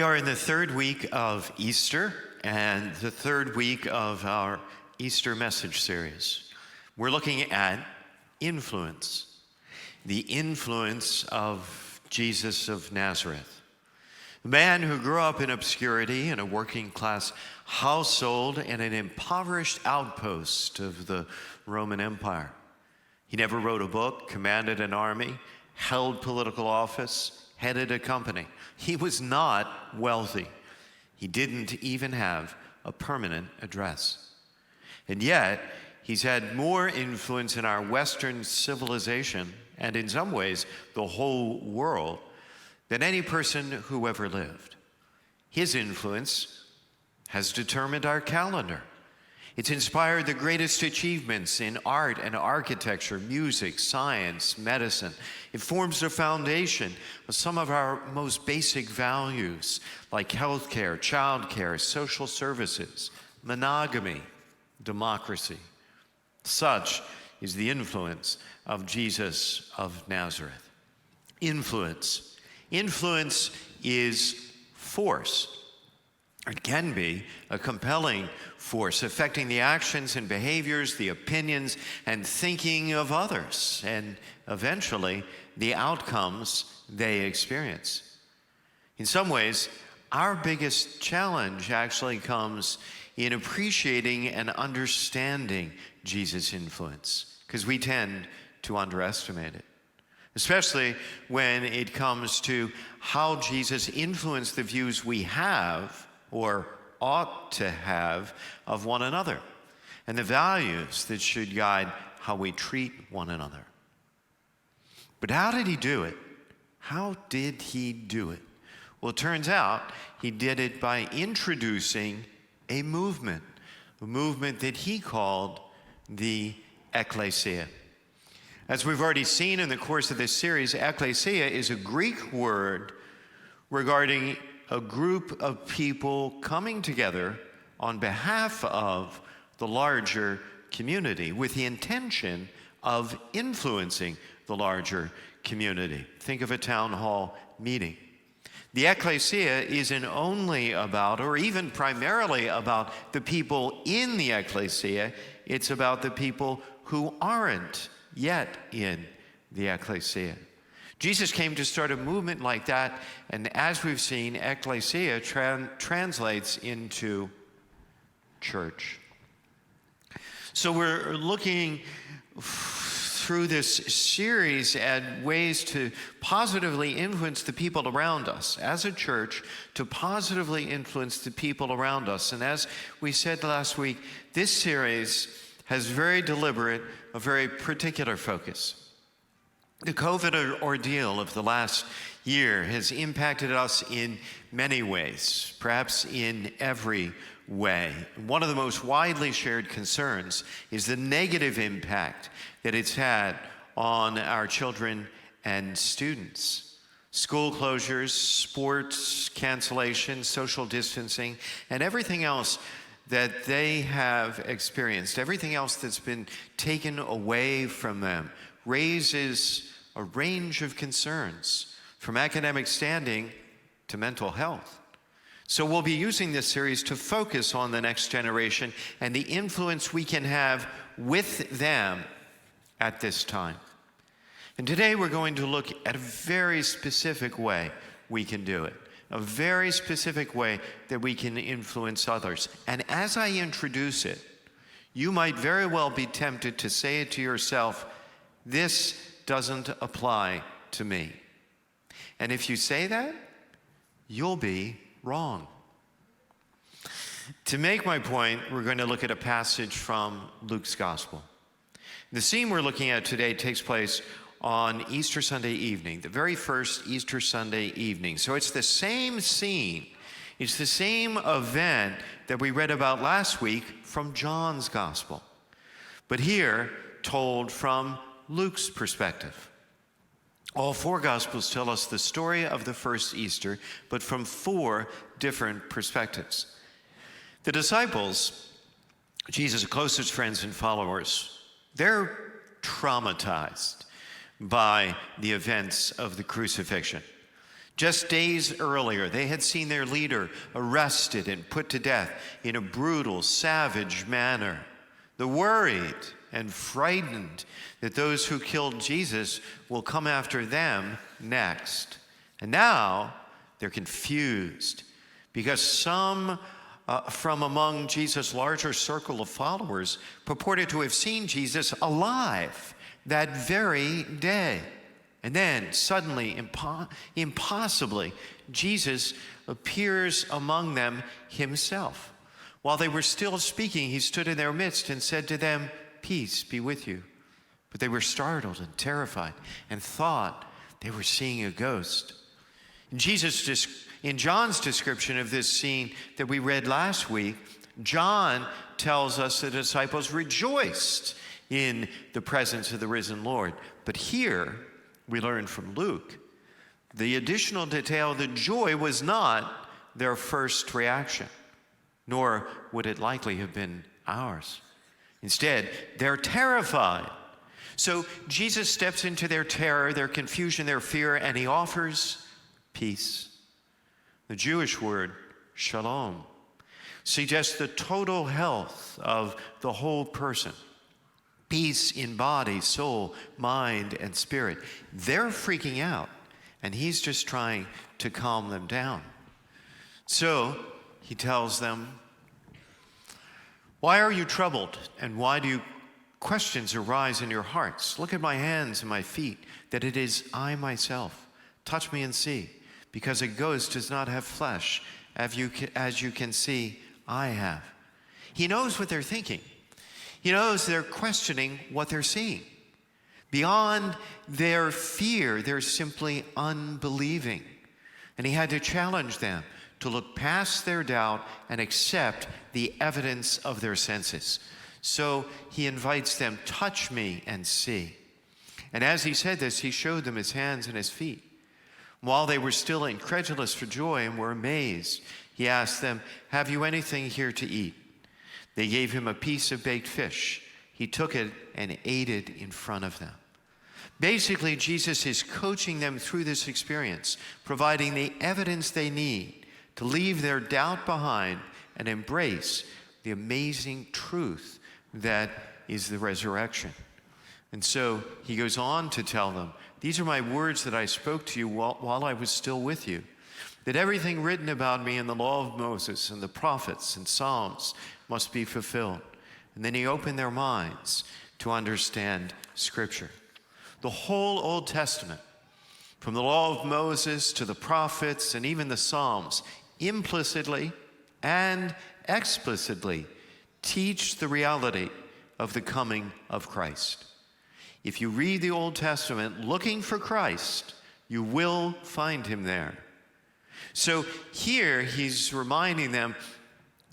are in the third week of Easter and the third week of our Easter message series. We're looking at influence, the influence of Jesus of Nazareth, a man who grew up in obscurity in a working class household in an impoverished outpost of the Roman Empire. He never wrote a book, commanded an army, held political office, headed a company. He was not wealthy. He didn't even have a permanent address. And yet, he's had more influence in our Western civilization, and in some ways, the whole world, than any person who ever lived. His influence has determined our calendar. It's inspired the greatest achievements in art and architecture, music, science, medicine. It forms the foundation of some of our most basic values, like healthcare, childcare, social services, monogamy, democracy. Such is the influence of Jesus of Nazareth. Influence. Influence is force. It can be a compelling force affecting the actions and behaviors, the opinions and thinking of others, and eventually the outcomes they experience. In some ways, our biggest challenge actually comes in appreciating and understanding Jesus' influence, because we tend to underestimate it, especially when it comes to how Jesus influenced the views we have or ought to have of one another, and the values that should guide how we treat one another. But how did he do it? How did he do it? Well, it turns out he did it by introducing a movement that he called the Ecclesia. As we've already seen in the course of this series, Ecclesia is a Greek word regarding a group of people coming together on behalf of the larger community with the intention of influencing the larger community. Think of a town hall meeting. The Ecclesia isn't only about, or even primarily about, the people in the Ecclesia. It's about the people who aren't yet in the Ecclesia. Jesus came to start a movement like that, and as we've seen, Ecclesia translates into church. So we're looking through this series at ways to positively influence the people around us, as a church, to positively influence the people around us. And as we said last week, this series has very deliberate, a very particular focus. The COVID ordeal of the last year has impacted us in many ways, perhaps in every way. One of the most widely shared concerns is the negative impact that it's had on our children and students. School closures, sports cancellations, social distancing, and everything else that they have experienced, everything else that's been taken away from them, raises a range of concerns, from academic standing to mental health. So we'll be using this series to focus on the next generation and the influence we can have with them at this time. And today we're going to look at a very specific way we can do it, a very specific way that we can influence others. And as I introduce it, you might very well be tempted to say it to yourself, this doesn't apply to me. And if you say that, you'll be wrong. To make my point, we're going to look at a passage from Luke's Gospel. The scene we're looking at today takes place on Easter Sunday evening, the very first Easter Sunday evening. So it's the same scene, it's the same event that we read about last week from John's Gospel, but here told from Luke's perspective. All four Gospels tell us the story of the first Easter, but from four different perspectives. The disciples, Jesus' closest friends and followers, they're traumatized by the events of the crucifixion. Just days earlier, they had seen their leader arrested and put to death in a brutal, savage manner. They're worried and frightened that those who killed Jesus will come after them next. And now they're confused because some from among Jesus' larger circle of followers purported to have seen Jesus alive that very day. And then suddenly, impossibly, Jesus appears among them himself. While they were still speaking, he stood in their midst and said to them, "Peace be with you." But they were startled and terrified and thought they were seeing a ghost. In John's description of this scene that we read last week, John tells us the disciples rejoiced in the presence of the risen Lord. But here, we learn from Luke, the additional detail, the joy was not their first reaction, nor would it likely have been ours. Instead, they're terrified. So Jesus steps into their terror, their confusion, their fear, and he offers peace. The Jewish word, shalom, suggests the total health of the whole person. Peace in body, soul, mind, and spirit. They're freaking out, and he's just trying to calm them down. So he tells them, "Why are you troubled, and why do questions arise in your hearts? Look at my hands and my feet, that it is I myself. Touch me and see, because a ghost does not have flesh, as you can see I have." He knows what they're thinking. He knows they're questioning what they're seeing. Beyond their fear, they're simply unbelieving. And he had to challenge them to look past their doubt and accept the evidence of their senses. So he invites them, "Touch me and see." And as he said this, he showed them his hands and his feet. While they were still incredulous for joy and were amazed, he asked them, "Have you anything here to eat?" They gave him a piece of baked fish. He took it and ate it in front of them. Basically, Jesus is coaching them through this experience, providing the evidence they need to leave their doubt behind and embrace the amazing truth that is the resurrection. And so he goes on to tell them, "These are my words that I spoke to you while I was still with you, that everything written about me in the law of Moses and the prophets and Psalms must be fulfilled." And then he opened their minds to understand Scripture. The whole Old Testament, from the law of Moses to the prophets and even the Psalms, implicitly and explicitly teach the reality of the coming of Christ. If you read the Old Testament looking for Christ, you will find him there. So here he's reminding them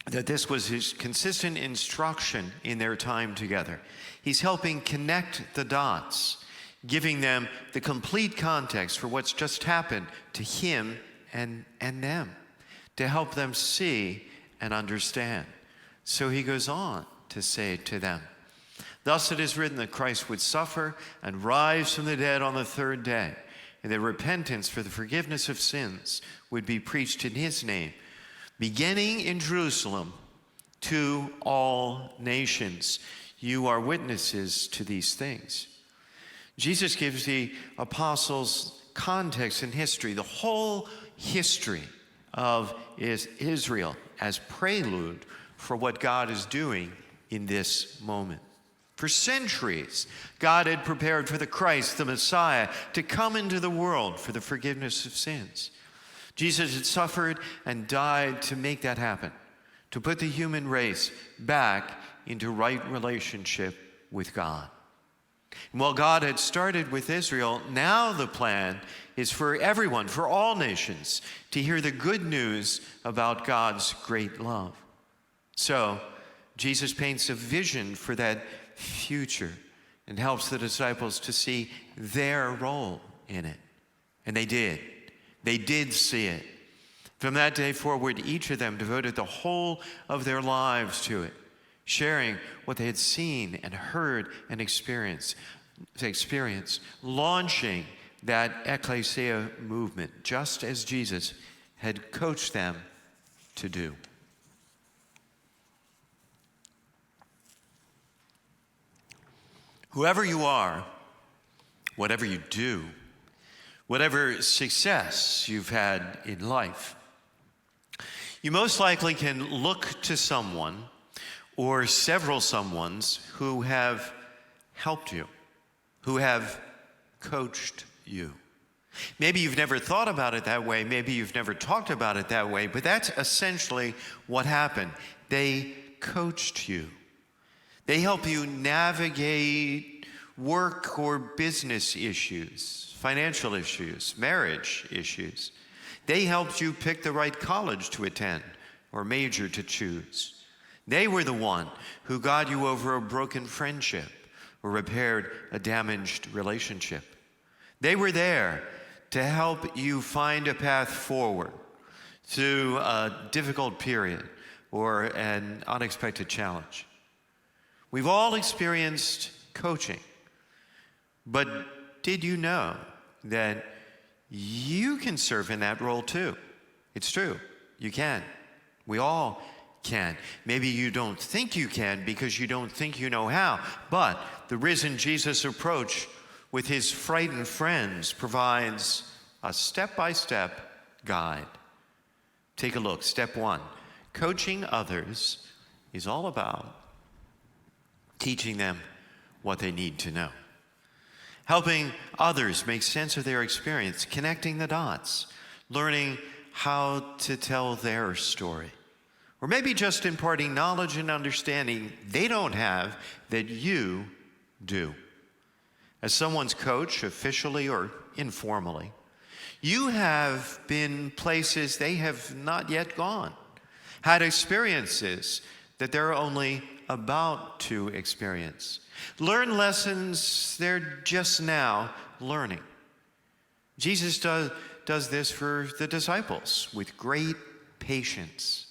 that this was his consistent instruction in their time together. He's helping connect the dots, giving them the complete context for what's just happened to him and them, to help them see and understand. So he goes on to say to them, "Thus it is written that Christ would suffer and rise from the dead on the third day, and that repentance for the forgiveness of sins would be preached in his name, beginning in Jerusalem to all nations. You are witnesses to these things." Jesus gives the apostles context and history, the whole history of Israel, as prelude for what God is doing in this moment. For centuries, God had prepared for the Christ, the Messiah, to come into the world for the forgiveness of sins. Jesus had suffered and died to make that happen, to put the human race back into right relationship with God. And while God had started with Israel, now the plan is for everyone, for all nations, to hear the good news about God's great love. So, Jesus paints a vision for that future and helps the disciples to see their role in it. And they did. They did see it. From that day forward, each of them devoted the whole of their lives to it, sharing what they had seen and heard and experienced, launching that Ecclesia movement, just as Jesus had coached them to do. Whoever you are, whatever you do, whatever success you've had in life, you most likely can look to someone or several someones who have helped you, who have coached you. Maybe you've never thought about it that way, maybe you've never talked about it that way, but that's essentially what happened. They coached you. They help you navigate work or business issues, financial issues, marriage issues. They helped you pick the right college to attend or major to choose. They were the one who got you over a broken friendship or repaired a damaged relationship. They were there to help you find a path forward through a difficult period or an unexpected challenge. We've all experienced coaching, but did you know that you can serve in that role too? It's true, you can. We all can. Maybe you don't think you can because you don't think you know how, but the risen Jesus approach with his frightened friends provides a step-by-step guide. Take a look. Step 1, coaching others is all about teaching them what they need to know. Helping others make sense of their experience, connecting the dots, learning how to tell their story. Or maybe just imparting knowledge and understanding they don't have that you do. As someone's coach, officially or informally, you have been places they have not yet gone, had experiences that they're only about to experience. Learn lessons they're just now learning. Jesus does this for the disciples with great patience,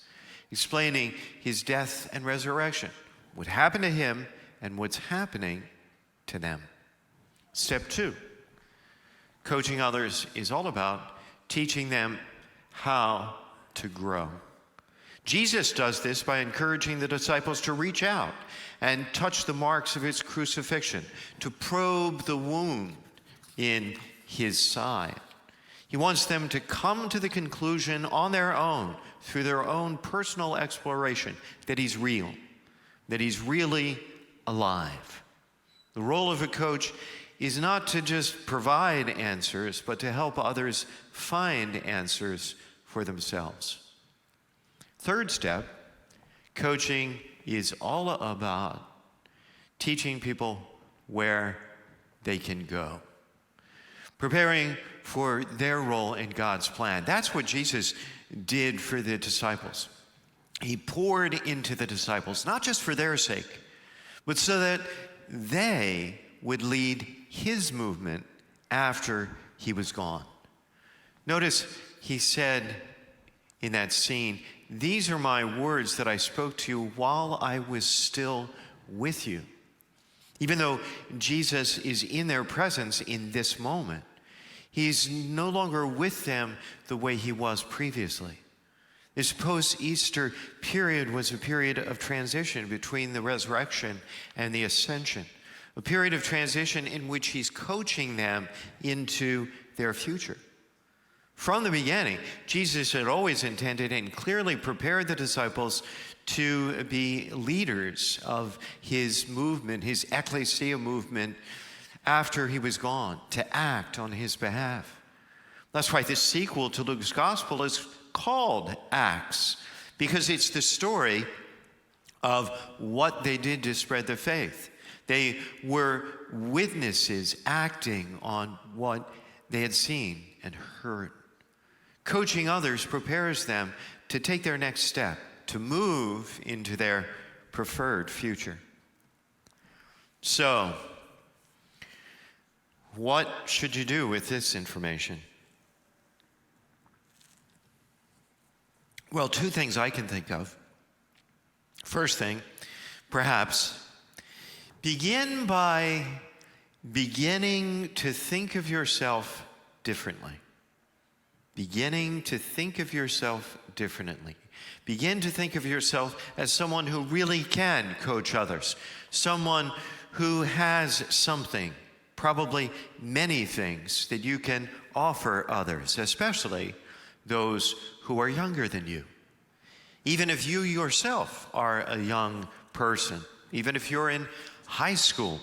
explaining his death and resurrection, what happened to him and what's happening to them. Step 2, coaching others is all about teaching them how to grow. Jesus does this by encouraging the disciples to reach out and touch the marks of his crucifixion, to probe the wound in his side. He wants them to come to the conclusion on their own, through their own personal exploration, that he's real, that he's really alive. The role of a coach is not to just provide answers, but to help others find answers for themselves. Third step, coaching is all about teaching people where they can go, preparing for their role in God's plan. That's what Jesus did for the disciples. He poured into the disciples, not just for their sake, but so that they would lead his movement after he was gone. Notice he said in that scene, "These are my words that I spoke to you while I was still with you." Even though Jesus is in their presence in this moment, he's no longer with them the way he was previously. This post-Easter period was a period of transition between the resurrection and the ascension, a period of transition in which he's coaching them into their future. From the beginning, Jesus had always intended and clearly prepared the disciples to be leaders of his movement, his Ecclesia movement, after he was gone, to act on his behalf. That's why the sequel to Luke's gospel is called Acts, because it's the story of what they did to spread the faith. They were witnesses acting on what they had seen and heard. Coaching others prepares them to take their next step, to move into their preferred future. So, what should you do with this information? Well, 2 things I can think of. First thing, perhaps, begin by beginning to think of yourself differently. Beginning to think of yourself differently. Begin to think of yourself as someone who really can coach others, someone who has something, probably many things, that you can offer others, especially those who are younger than you. Even if you yourself are a young person, even if you're in high school,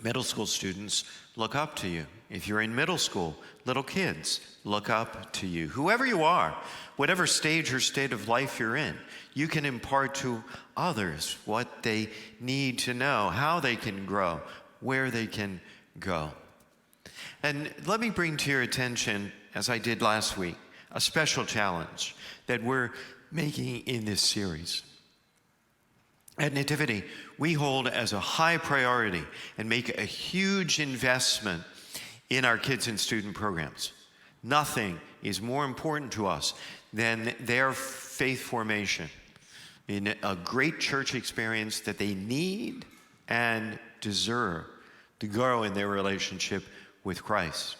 middle school students look up to you. If you're in middle school, little kids look up to you. Whoever you are, whatever stage or state of life you're in, you can impart to others what they need to know, how they can grow, where they can go. And let me bring to your attention, as I did last week, a special challenge that we're making in this series. At Nativity, we hold as a high priority and make a huge investment in our kids and student programs. Nothing is more important to us than their faith formation in a great church experience that they need and deserve to grow in their relationship with Christ.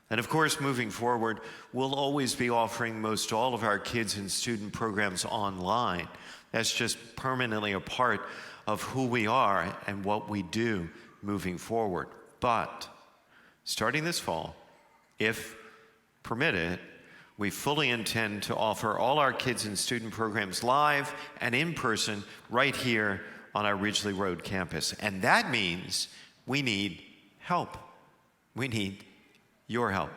And of course, moving forward, we'll always be offering most all of our kids and student programs online. That's just permanently a part of who we are and what we do moving forward. But starting this fall, if permitted, we fully intend to offer all our kids and student programs live and in person right here on our Ridgely Road campus. And that means we need help. We need your help.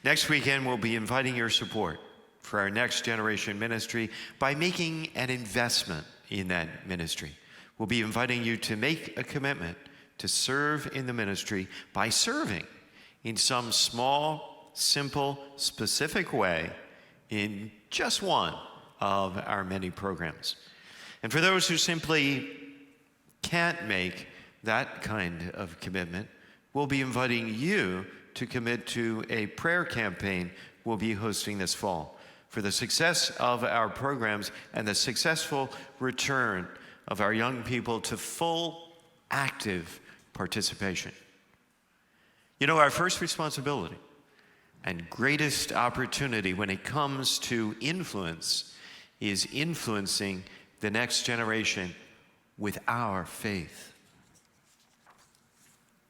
Next weekend, we'll be inviting your support for our Next Generation ministry by making an investment in that ministry. We'll be inviting you to make a commitment to serve in the ministry by serving in some small, simple, specific way in just one of our many programs. And for those who simply can't make that kind of commitment, we'll be inviting you to commit to a prayer campaign we'll be hosting this fall for the success of our programs and the successful return of our young people to full, active participation. You know, our first responsibility and greatest opportunity when it comes to influence is influencing the next generation with our faith.